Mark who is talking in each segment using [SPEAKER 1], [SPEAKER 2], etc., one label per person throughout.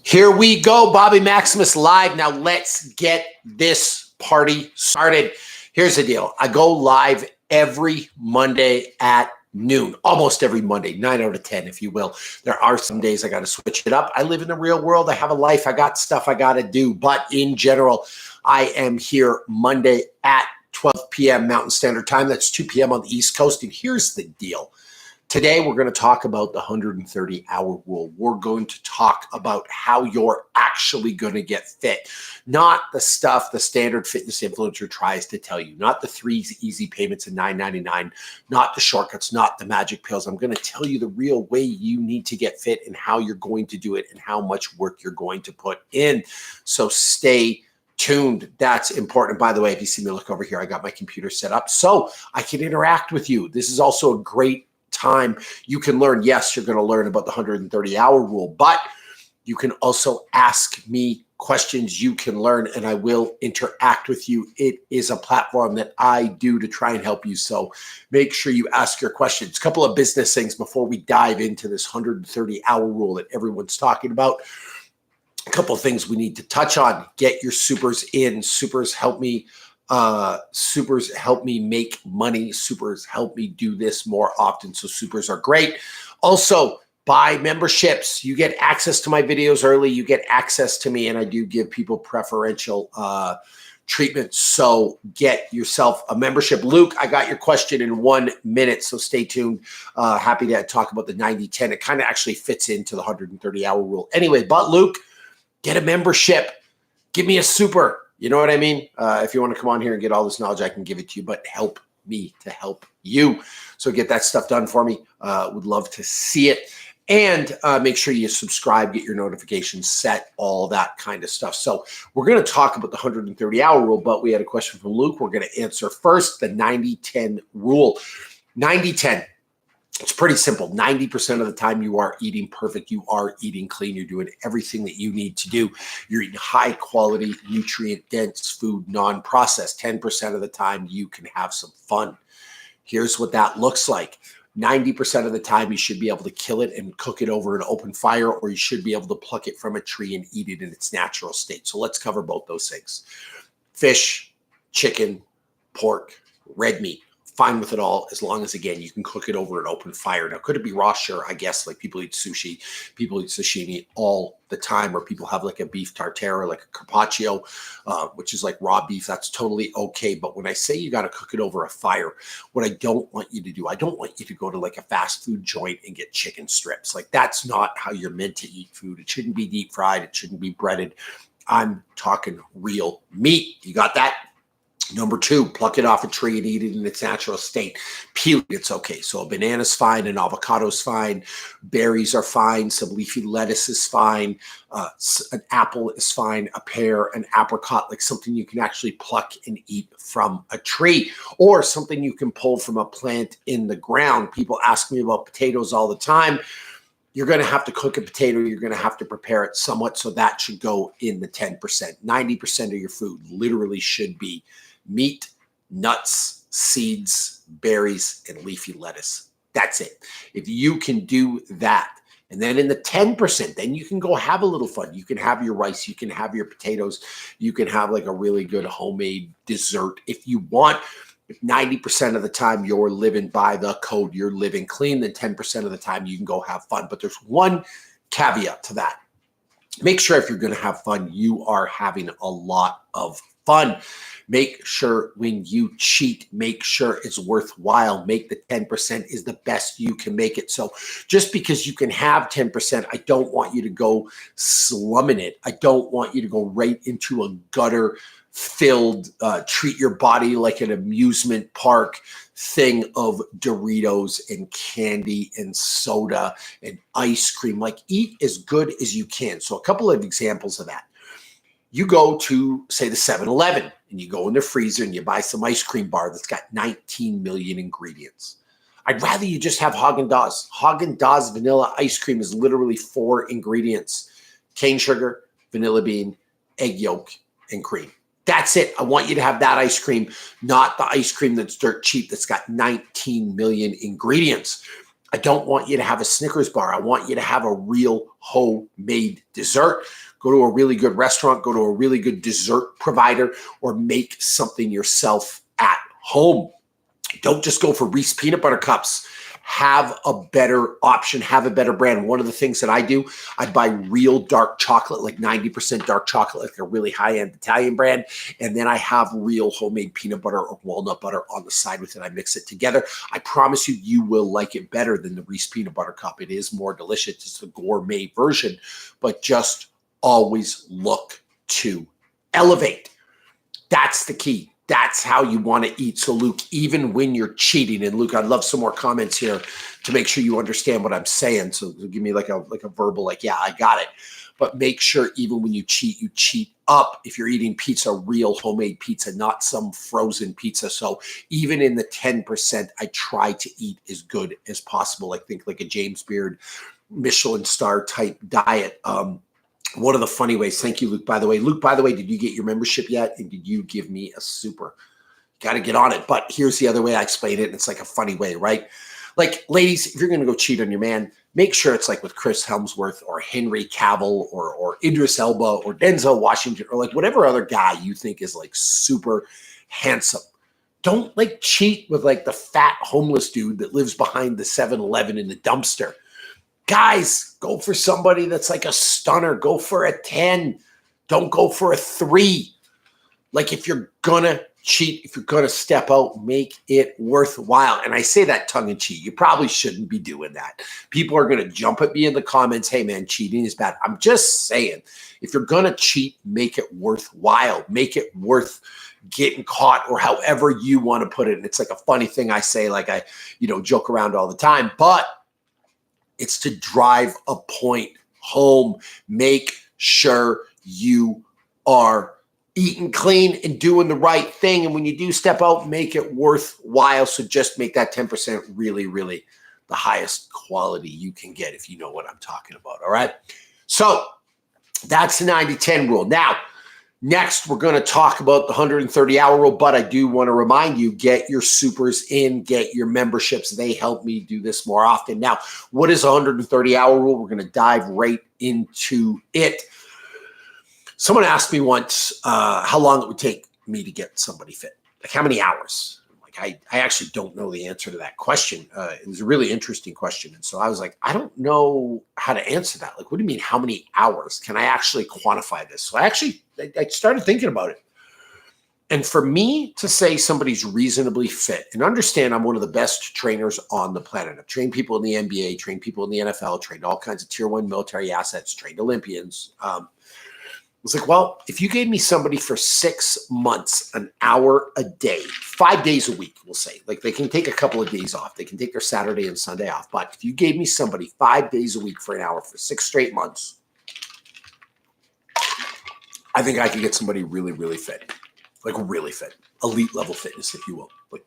[SPEAKER 1] Here we go, Bobby Maximus live. Now let's get this party started. Here's the deal. I go live every Monday at noon, almost every Monday, 9 out of 10, if you will. There are some days I got to switch it up. I live in the real world. I have a life. I got stuff I got to do. But in general, I am here Monday at 12 p.m. Mountain Standard Time. That's 2 p.m. on the East Coast. And here's the deal. Today, we're going to talk about the 130-hour rule. We're going to talk about how you're actually going to get fit, not the stuff the standard fitness influencer tries to tell you, not the 3 easy payments of $9.99, not the shortcuts, not the magic pills. I'm going to tell you the real way you need to get fit and how you're going to do it and how much work you're going to put in. So stay tuned. That's important. By the way, if you see me look over here, I got my computer set up so I can interact with you. This is also a great time you can learn. Yes, you're going to learn about the 130-hour rule, but you can also ask me questions. You can learn, and I will interact with you. It is a platform that I do to try and help you. So make sure you ask your questions. A couple of business things before we dive into this 130-hour rule that everyone's talking about. A couple of things we need to touch on. Get your supers in. Supers help me make money. Supers help me do this more often. So supers are great. Also, buy memberships. You get access to my videos early. You get access to me, and I do give people preferential treatment. So get yourself a membership. Luke, I got your question in 1 minute, so stay tuned. Happy to talk about the 90-10. It kind of actually fits into the 130-hour rule. Anyway, but Luke, get a membership. Give me a super. You know what I mean? If you want to come on here and get all this knowledge, I can give it to you, but help me to help you. So get that stuff done for me. Would love to see it. And make sure you subscribe, get your notifications set, all that kind of stuff. So we're going to talk about the 130-hour rule, but we had a question from Luke. We're going to answer first the 90-10 rule. 90-10. It's pretty simple. 90% of the time you are eating perfect. You are eating clean. You're doing everything that you need to do. You're eating high quality, nutrient dense food, non-processed. 10% of the time you can have some fun. Here's what that looks like. 90% of the time you should be able to kill it and cook it over an open fire, or you should be able to pluck it from a tree and eat it in its natural state. So let's cover both those things. Fish, chicken, pork, red meat. Fine with it all, as long as, again, you can cook it over an open fire. Now, could it be raw? Sure, I guess. Like people eat sushi, people eat sashimi all the time, or people have like a beef tartare or like a carpaccio, which is like raw beef. That's totally okay. But when I say you got to cook it over a fire, what I don't want you to do, I don't want you to go to like a fast food joint and get chicken strips. Like that's not how you're meant to eat food. It shouldn't be deep fried. It shouldn't be breaded. I'm talking real meat. You got that? Number 2, pluck it off a tree and eat it in its natural state. Peel it, it's okay. So a banana's fine, an avocado's fine, berries are fine, some leafy lettuce is fine, an apple is fine, a pear, an apricot, like something you can actually pluck and eat from a tree, or something you can pull from a plant in the ground. People ask me about potatoes all the time. You're going to have to cook a potato. You're going to have to prepare it somewhat. So that should go in the 10%. 90% of your food literally should be meat, nuts, seeds, berries, and leafy lettuce. That's it. If you can do that, and then in the 10%, then you can go have a little fun. You can have your rice. You can have your potatoes. You can have like a really good homemade dessert if you want. If 90% of the time you're living by the code, you're living clean, then 10% of the time you can go have fun. But there's one caveat to that. Make sure if you're going to have fun, you are having a lot of fun. Make sure when you cheat, make sure it's worthwhile. Make the 10% is the best you can make it. So just because you can have 10%, I don't want you to go slumming it. I don't want you to go right into a gutter filled, treat your body like an amusement park thing of Doritos and candy and soda and ice cream. Like eat as good as you can. So a couple of examples of that. You go to, say, the 7-Eleven, and you go in the freezer and you buy some ice cream bar that's got 19 million ingredients. I'd rather you just have Haagen-Dazs. Haagen-Dazs vanilla ice cream is literally 4 ingredients: cane sugar, vanilla bean, egg yolk, and cream. That's it. I want you to have that ice cream, not the ice cream that's dirt cheap that's got 19 million ingredients. I don't want you to have a Snickers bar. I want you to have a real homemade dessert. Go to a really good restaurant, go to a really good dessert provider, or make something yourself at home. Don't just go for Reese peanut butter cups. Have a better option, have a better brand. One of the things that I do, I buy real dark chocolate, like 90% dark chocolate, like a really high-end Italian brand. And then I have real homemade peanut butter or walnut butter on the side with it. I mix it together. I promise you, you will like it better than the Reese peanut butter cup. It is more delicious. It's the gourmet version, but just always look to elevate. That's the key. That's how you want to eat. So Luke, even when you're cheating, and Luke, I'd love some more comments here to make sure you understand what I'm saying. So give me like a verbal, like, yeah, I got it. But make sure even when you cheat up. If you're eating pizza, real homemade pizza, not some frozen pizza. So even in the 10%, I try to eat as good as possible. I think like a James Beard, Michelin star type diet. One of the funny ways, thank you, Luke, by the way. Luke, by the way, did you get your membership yet? And did you give me a super? Got to get on it. But here's the other way I explain it. And it's like a funny way, right? Like, ladies, if you're going to go cheat on your man, make sure it's like with Chris Hemsworth or Henry Cavill or Idris Elba or Denzel Washington or like whatever other guy you think is like super handsome. Don't like cheat with like the fat homeless dude that lives behind the 7-Eleven in the dumpster. Guys, go for somebody that's like a stunner. Go for a 10. Don't go for a 3. Like if you're going to cheat, if you're going to step out, make it worthwhile. And I say that tongue in cheek. You probably shouldn't be doing that. People are going to jump at me in the comments. Hey, man, cheating is bad. I'm just saying, if you're going to cheat, make it worthwhile. Make it worth getting caught or however you want to put it. And it's like a funny thing I say, like I, joke around all the time. But it's to drive a point home. Make sure you are eating clean and doing the right thing. And when you do step out, make it worthwhile. So just make that 10% really, really the highest quality you can get, if you know what I'm talking about. All right. So that's the 90-10 rule. Now, next, we're going to talk about the 130-hour rule, but I do want to remind you, get your supers in, get your memberships. They help me do this more often. Now, what is a 130-hour rule? We're going to dive right into it. Someone asked me once how long it would take me to get somebody fit, like how many hours. I actually don't know the answer to that question. It was a really interesting question. And so I was like, I don't know how to answer that. Like, what do you mean, how many hours? Can I actually quantify this? So I started thinking about it. And for me to say somebody's reasonably fit, and understand I'm one of the best trainers on the planet. I've trained people in the NBA, trained people in the NFL, trained all kinds of tier 1 military assets, trained Olympians. It's like, well, if you gave me somebody for 6 months, an hour a day, 5 days a week, we'll say, like they can take a couple of days off. They can take their Saturday and Sunday off. But if you gave me somebody 5 days a week for an hour for 6 straight months, I think I could get somebody really, really fit, like really fit, elite level fitness, if you will. Like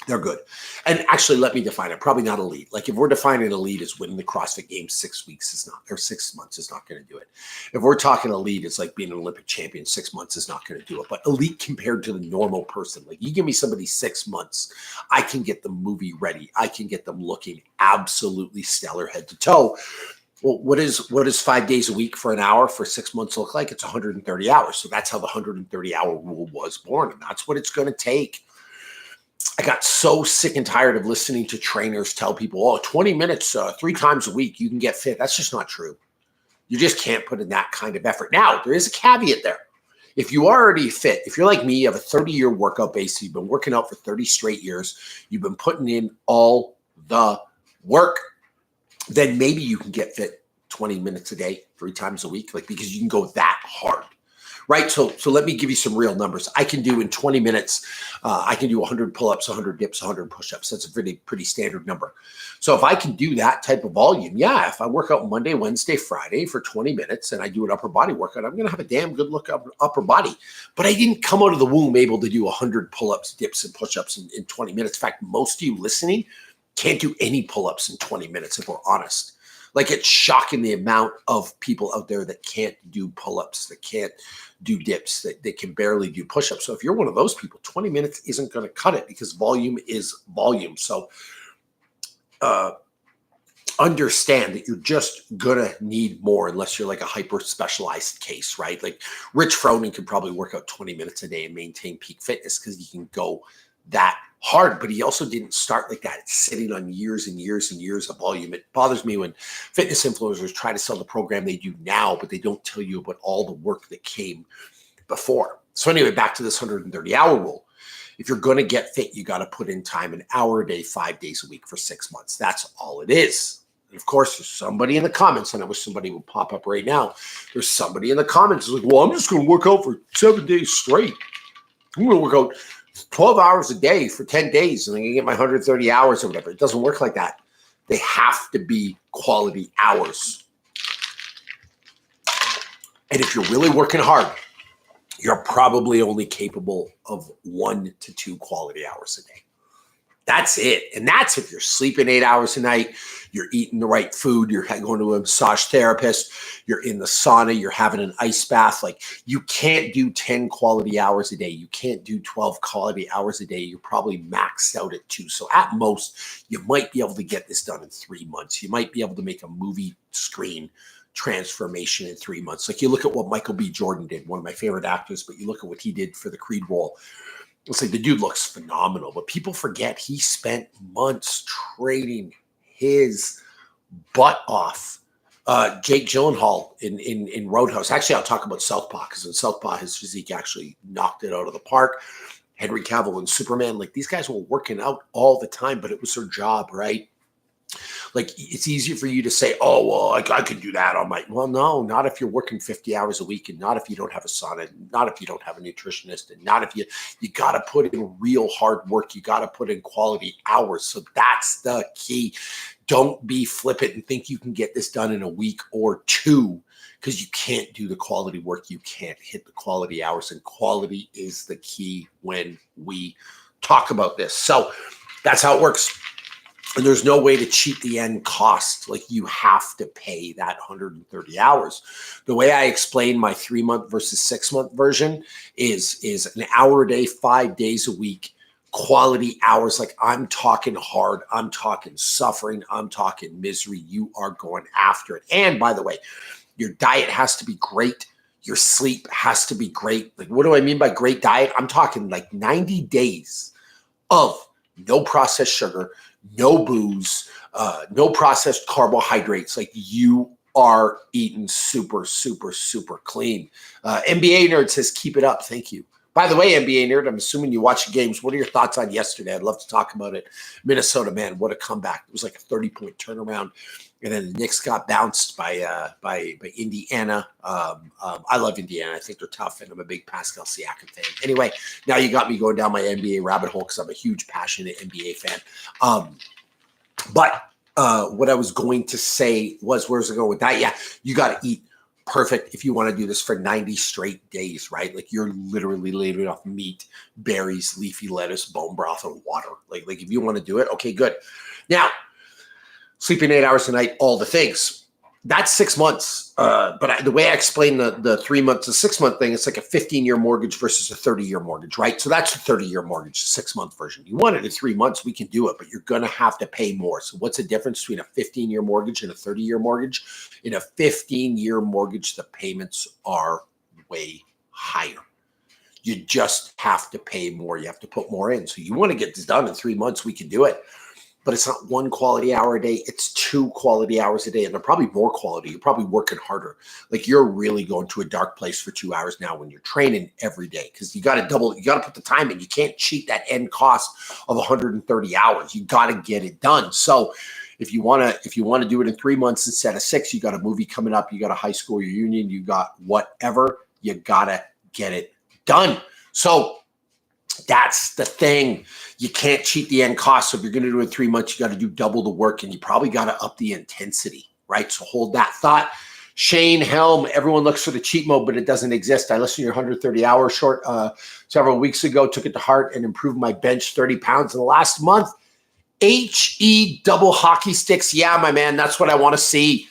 [SPEAKER 1] they're good. And actually, let me define it. Probably not elite. Like if we're defining elite as winning the CrossFit Games 6 weeks is not, or 6 months is not going to do it. If we're talking elite, it's like being an Olympic champion. 6 months is not going to do it. But elite compared to the normal person, like you give me somebody 6 months, I can get them movie ready. I can get them looking absolutely stellar head to toe. Well, what is 5 days a week for an hour for 6 months look like? It's 130 hours. So that's how the 130-hour rule was born. And that's what it's going to take. I got so sick and tired of listening to trainers tell people, 20 minutes, 3 times a week, you can get fit. That's just not true. You just can't put in that kind of effort. Now, there is a caveat there. If you are already fit, if you're like me, you have a 30-year workout base, you've been working out for 30 straight years, you've been putting in all the work, then maybe you can get fit 20 minutes a day, 3 times a week, like because you can go that hard. Right. So let me give you some real numbers. I can do in 20 minutes, I can do 100 pull-ups, 100 dips, 100 push-ups. That's a pretty standard number. So if I can do that type of volume, yeah, if I work out Monday, Wednesday, Friday for 20 minutes and I do an upper body workout, I'm going to have a damn good look upper body. But I didn't come out of the womb able to do 100 pull-ups, dips, and push-ups in 20 minutes. In fact, most of you listening can't do any pull-ups in 20 minutes, if we're honest. Like it's shocking the amount of people out there that can't do pull-ups, that can't do dips, that they can barely do push-ups. So if you're one of those people, 20 minutes isn't going to cut it because volume is volume. So understand that you're just gonna need more unless you're like a hyper specialized case, right? Like Rich Froning could probably work out 20 minutes a day and maintain peak fitness because he can go that hard, but he also didn't start like that. It's sitting on years and years and years of volume. It bothers me when fitness influencers try to sell the program they do now, but they don't tell you about all the work that came before. So anyway, back to this 130-hour rule. If you're going to get fit, you got to put in time, an hour a day, 5 days a week for 6 months. That's all it is. And of course, there's somebody in the comments, and I wish somebody would pop up right now. There's somebody in the comments who's like, well, I'm just going to work out for 7 days straight. I'm going to work out 12 hours a day for 10 days, and I'm going to get my 130 hours or whatever. It doesn't work like that. They have to be quality hours. And if you're really working hard, you're probably only capable of 1 to 2 quality hours a day. That's it. And that's if you're sleeping 8 hours a night, you're eating the right food, you're going to a massage therapist, you're in the sauna, you're having an ice bath. Like, you can't do 10 quality hours a day. You can't do 12 quality hours a day. You're probably maxed out at 2. So at most, you might be able to get this done in 3 months. You might be able to make a movie screen transformation in 3 months. Like, you look at what Michael B. Jordan did, one of my favorite actors, but you look at what he did for the Creed role. It's like the dude looks phenomenal, but people forget he spent months training his butt off. Jake Gyllenhaal in Roadhouse. Actually, I'll talk about Southpaw, because in Southpaw, his physique actually knocked it out of the park. Henry Cavill in Superman, like, these guys were working out all the time, but it was their job, right? Like, it's easy for you to say, oh, well, I could do that on my, well, no, not if you're working 50 hours a week, and not if you don't have a sauna, not if you don't have a nutritionist, and not if you got to put in real hard work. You got to put in quality hours. So that's the key. Don't be flippant and think you can get this done in a week or 2, because you can't do the quality work. You can't hit the quality hours, and quality is the key when we talk about this. So that's how it works. And there's no way to cheat the end cost. Like, you have to pay that 130 hours. The way I explain my 3-month versus 6-month version is an hour a day, 5 days a week, quality hours. Like, I'm talking hard. I'm talking suffering. I'm talking misery. You are going after it. And by the way, your diet has to be great. Your sleep has to be great. Like, what do I mean by great diet? I'm talking like 90 days of no processed sugar, no booze, no processed carbohydrates. Like, you are eating super, super, super clean. NBA Nerd says, keep it up. Thank you. By the way, NBA Nerd, I'm assuming you watch the games. What are your thoughts on yesterday? I'd love to talk about it. Minnesota, man, what a comeback. It was like a 30-point turnaround. And then the Knicks got bounced by Indiana. I love Indiana. I think they're tough, and I'm a big Pascal Siakam fan. Anyway, now you got me going down my NBA rabbit hole, because I'm a huge, passionate NBA fan. But what I was going to say was, where's it going with that? Yeah, you got to eat perfect if you want to do this for 90 straight days, right? Like, you're literally living off meat, berries, leafy lettuce, bone broth, and water. Like if you want to do it, okay, good. Now, sleeping 8 hours a night, all the things. That's 6 months. But the way I explain the 3 months to 6 month thing, it's like a 15-year mortgage versus a 30-year mortgage, right? So that's a 30-year mortgage, 6-month version. You want it in 3 months, we can do it, but you're going to have to pay more. So what's the difference between a 15-year mortgage and a 30-year mortgage? In a 15-year mortgage, the payments are way higher. You just have to pay more. You have to put more in. So you want to get this done in 3 months, we can do it. But it's not 1 quality hour a day. It's 2 quality hours a day. And they're probably more quality. You're probably working harder. Like, you're really going to a dark place for 2 hours now when you're training every day, because you got to put the time in. You can't cheat that end cost of 130 hours. You got to get it done. So if you want to do it in 3 months instead of 6, you got a movie coming up, you got a high school reunion, you got whatever, you got to get it done. So that's the thing. You can't cheat the end cost. So if you're going to do it in 3 months, you got to do double the work, and you probably got to up the intensity, right? So hold that thought. Shane Helm, everyone looks for the cheat mode, but it doesn't exist. I listened to your 130-hour short several weeks ago, took it to heart, and improved my bench 30 pounds in the last month. HE double hockey sticks. Yeah, my man, that's what I want to see.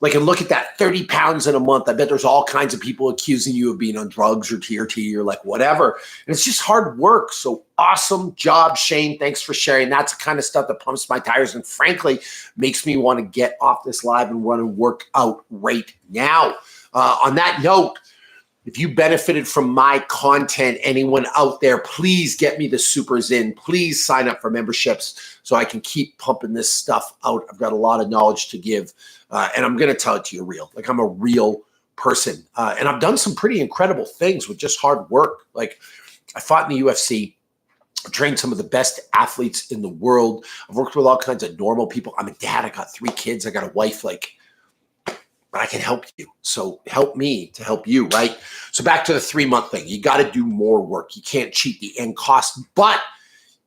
[SPEAKER 1] Like, and look at that, 30 pounds in a month. I bet there's all kinds of people accusing you of being on drugs or TRT or like whatever. And it's just hard work. So awesome job, Shane. Thanks for sharing. That's the kind of stuff that pumps my tires and frankly makes me want to get off this live and run and work out right now. On that note, if you benefited from my content, anyone out there, please get me the supers in. Please sign up for memberships so I can keep pumping this stuff out. I've got a lot of knowledge to give, and I'm going to tell it to you real. Like, I'm a real person, and I've done some pretty incredible things with just hard work. Like, I fought in the UFC. I've trained some of the best athletes in the world. I've worked with all kinds of normal people. I'm a dad. I got 3 kids. I got a wife. Like, but I can help you. So help me to help you, right? So back to the 3-month thing. You got to do more work. You can't cheat the end cost. But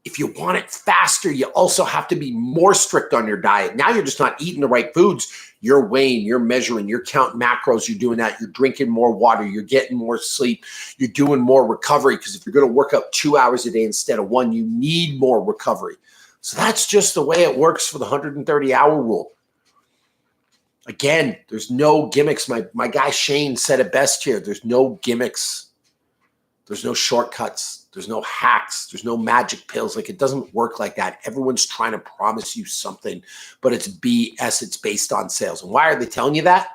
[SPEAKER 1] if you want it faster, you also have to be more strict on your diet. Now you're just not eating the right foods. You're weighing, you're measuring, you're counting macros. You're doing that. You're drinking more water. You're getting more sleep. You're doing more recovery because if you're going to work out 2 hours a day instead of 1, you need more recovery. So that's just the way it works for the 130-hour rule. Again, there's no gimmicks. My guy Shane said it best here. There's no gimmicks. There's no shortcuts. There's no hacks. There's no magic pills. Like, it doesn't work like that. Everyone's trying to promise you something, but it's BS. It's based on sales. And why are they telling you that?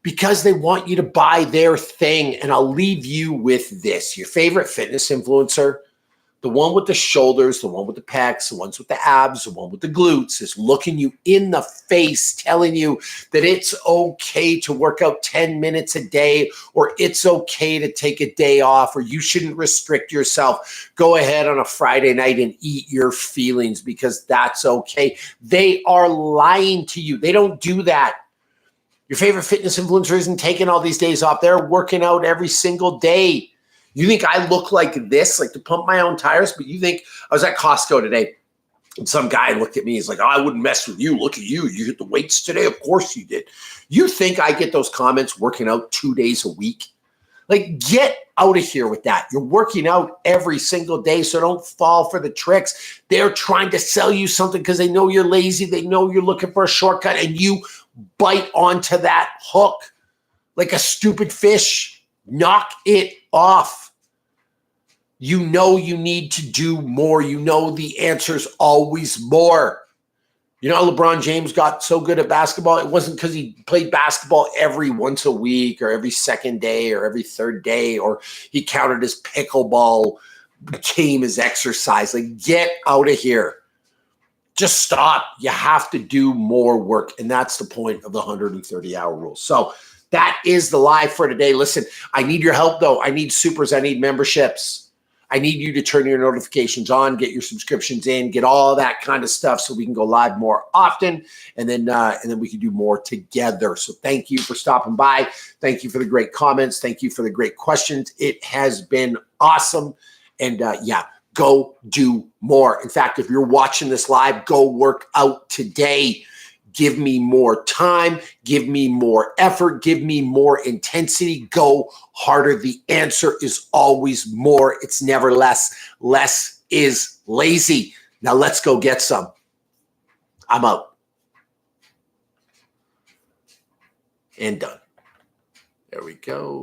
[SPEAKER 1] Because they want you to buy their thing. And I'll leave you with this. Your favorite fitness influencer, the one with the shoulders, the one with the pecs, the ones with the abs, the one with the glutes is looking you in the face, telling you that it's okay to work out 10 minutes a day, or it's okay to take a day off, or you shouldn't restrict yourself. Go ahead on a Friday night and eat your feelings because that's okay. They are lying to you. They don't do that. Your favorite fitness influencer isn't taking all these days off. They're working out every single day. You think I look like this, like to pump my own tires? But you think I was at Costco today and some guy looked at me. He's like, oh, I wouldn't mess with you. Look at you. You hit the weights today. Of course you did. You think I get those comments working out 2 days a week? Like, get out of here with that. You're working out every single day, so don't fall for the tricks. They're trying to sell you something because they know you're lazy. They know you're looking for a shortcut, and you bite onto that hook like a stupid fish. Knock it off. You know you need to do more. You know the answer's always more. You know how LeBron James got so good at basketball? It wasn't because he played basketball every once a week or every second day or every third day, or he counted his pickleball game as exercise. Like, get out of here. Just stop. You have to do more work. And that's the point of the 130-hour rule. So that is the live for today. Listen, I need your help, though. I need supers. I need memberships. I need you to turn your notifications on, get your subscriptions in, get all that kind of stuff so we can go live more often, and then we can do more together. So thank you for stopping by. Thank you for the great comments. Thank you for the great questions. It has been awesome. And yeah, go do more. In fact, if you're watching this live, go work out today. Give me more time, give me more effort, give me more intensity, go harder. The answer is always more. It's never less. Less is lazy. Now let's go get some. I'm out. And done. There we go.